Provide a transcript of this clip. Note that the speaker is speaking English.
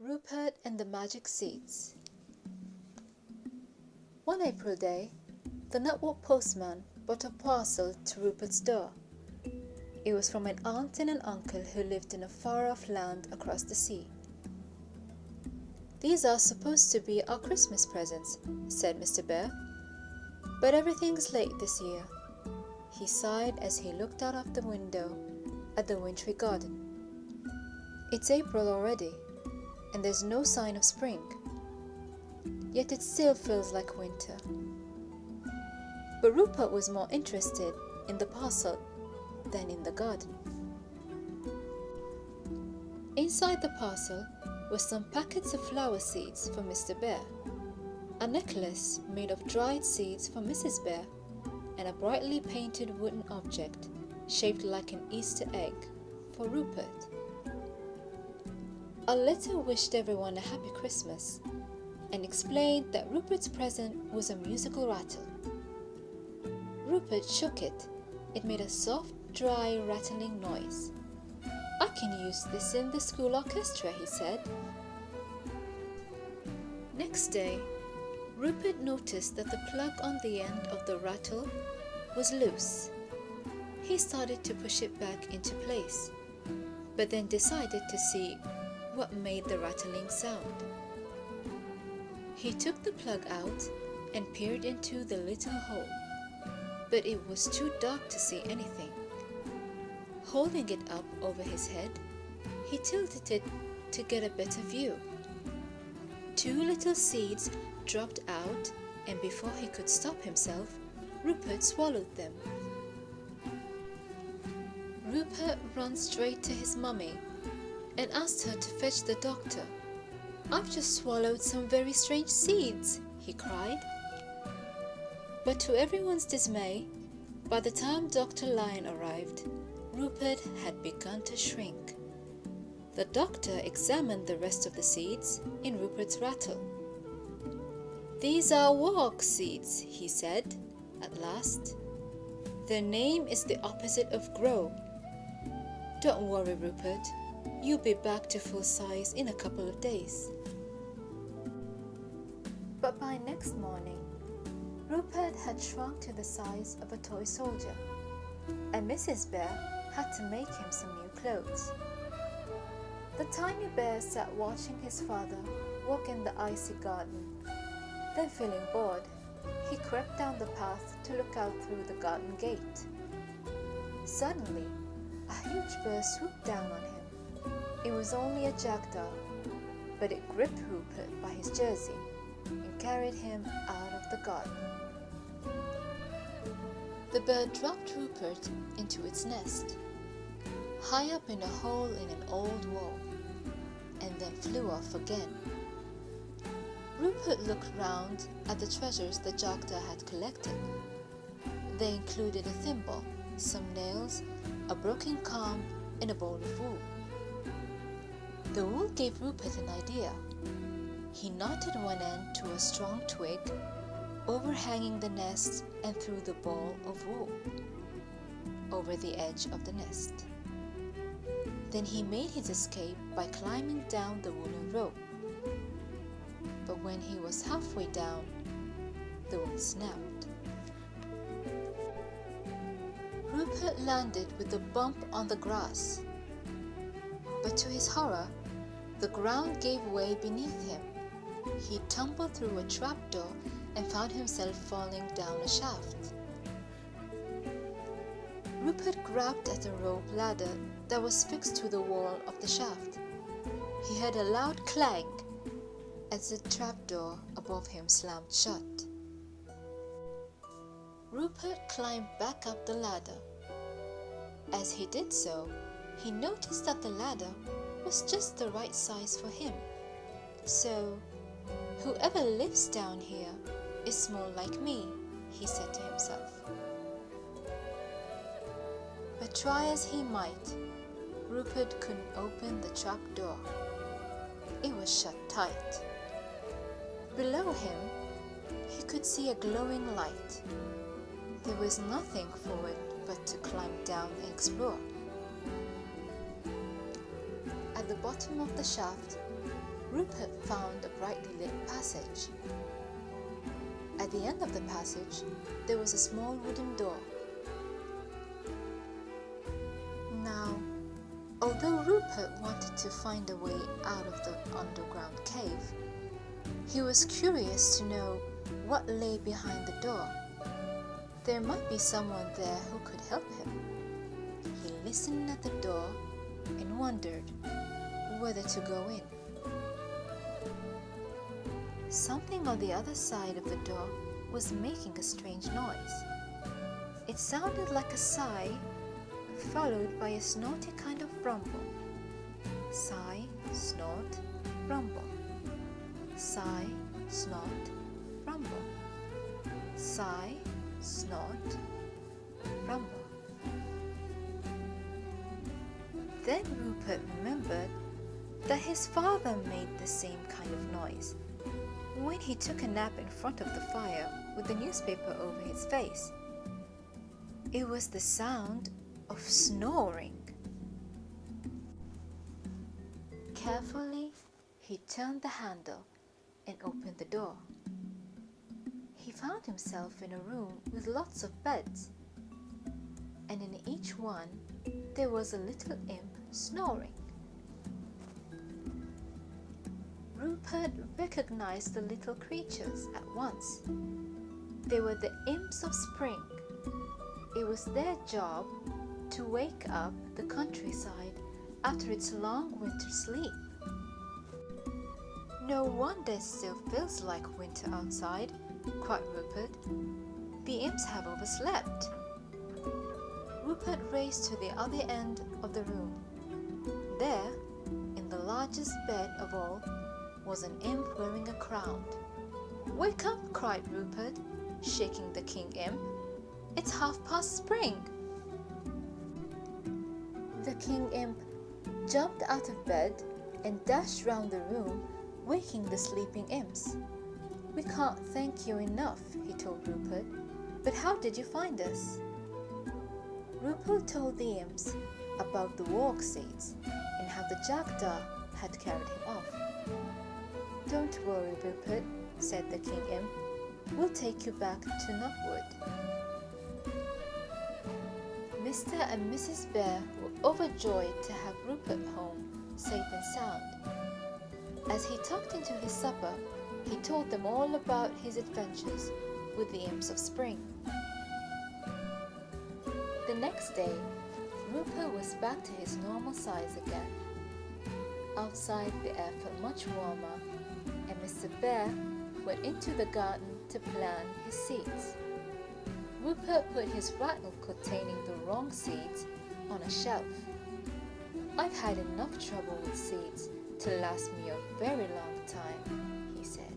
Rupert and the Magic Seeds. One April day, the network postman brought a parcel to Rupert's door. It was from an aunt and an uncle who lived in a far-off land across the sea. "These are supposed to be our Christmas presents," said Mr. Bear. "But everything's late this year." He sighed as he looked out of the window at the wintry garden. "It's April already, and there's no sign of spring. Yet it still feels like winter." But Rupert was more interested in the parcel than in the garden. Inside the parcel were some packets of flower seeds for Mr. Bear, a necklace made of dried seeds for Mrs. Bear, and a brightly painted wooden object shaped like an Easter egg for Rupert. A letter wished everyone a happy Christmas and explained that Rupert's present was a musical rattle. Rupert shook it. It made a soft, dry, rattling noise. "I can use this in the school orchestra," he said. Next day, Rupert noticed that the plug on the end of the rattle was loose. He started to push it back into place, but then decided to see what made the rattling sound. He took the plug out and peered into the little hole, but it was too dark to see anything. Holding it up over his head, he tilted it to get a better view. Two little seeds dropped out, and before he could stop himself, Rupert swallowed them. Rupert ran straight to his mummy and asked her to fetch the doctor. "I've just swallowed some very strange seeds," he cried. But to everyone's dismay, by the time Dr. Lion arrived, Rupert had begun to shrink. The doctor examined the rest of the seeds in Rupert's rattle. "These are wark seeds," he said at last. "Their name is the opposite of grow. Don't worry, Rupert. You'll be back to full size in a couple of days." But by next morning, Rupert had shrunk to the size of a toy soldier, and Mrs. Bear had to make him some new clothes. The tiny bear sat watching his father walk in the icy garden. Then, feeling bored, he crept down the path to look out through the garden gate. Suddenly, a huge bird swooped down on him. It was only a jackdaw, but it gripped Rupert by his jersey and carried him out of the garden. The bird dropped Rupert into its nest, high up in a hole in an old wall, and then flew off again. Rupert looked round at the treasures the jackdaw had collected. They included a thimble, some nails, a broken comb, and a bowl of wool. The wool gave Rupert an idea. He knotted one end to a strong twig, overhanging the nest, and threw the ball of wool over the edge of the nest. Then he made his escape by climbing down the woolen rope. But when he was halfway down, the wool snapped. Rupert landed with a bump on the grass. But to his horror, the ground gave way beneath him. He tumbled through a trapdoor and found himself falling down a shaft. Rupert grabbed at a rope ladder that was fixed to the wall of the shaft. He heard a loud clang as the trapdoor above him slammed shut. Rupert climbed back up the ladder. As he did so, he noticed that the ladder was just the right size for him. "So, whoever lives down here is small like me," he said to himself. But try as he might, Rupert couldn't open the trap door. It was shut tight. Below him, he could see a glowing light. There was nothing for it but to climb down and explore. At the bottom of the shaft, Rupert found a brightly lit passage. At the end of the passage, there was a small wooden door. Now, although Rupert wanted to find a way out of the underground cave, he was curious to know what lay behind the door. There might be someone there who could help him. He listened at the door and wondered whether to go in. Something on the other side of the door was making a strange noise. It sounded like a sigh, followed by a snorty kind of rumble. Sigh, snort, rumble. Sigh, snort, rumble. Sigh, snort, rumble. Then Rupert remembered that his father made the same kind of noise when he took a nap in front of the fire with the newspaper over his face. It was the sound of snoring. Carefully, he turned the handle and opened the door. He found himself in a room with lots of beds, and in each one there was a little imp snoring. Rupert recognized the little creatures at once. They were the imps of spring. It was their job to wake up the countryside after its long winter sleep. "No wonder it still feels like winter outside," cried Rupert. "The imps have overslept." Rupert raced to the other end of the room. There, in the largest bed of all, was an imp wearing a crown. "Wake up!" cried Rupert, shaking the king imp. "It's spring." The king imp jumped out of bed and dashed round the room, waking the sleeping imps. "We can't thank you enough," he told Rupert. "But how did you find us?" Rupert told the imps about the walk seeds and how the jackdaw had carried him off. "Don't worry, Rupert," said the king imp. "We'll take you back to Knotwood." Mr. and Mrs. Bear were overjoyed to have Rupert home, safe and sound. As he tucked into his supper, he told them all about his adventures with the imps of spring. The next day, Rupert was back to his normal size again. Outside, the air felt much warmer, and Mr. Bear went into the garden to plant his seeds. Rupert put his rattle containing the wrong seeds on a shelf. "I've had enough trouble with seeds to last me a very long time," he said.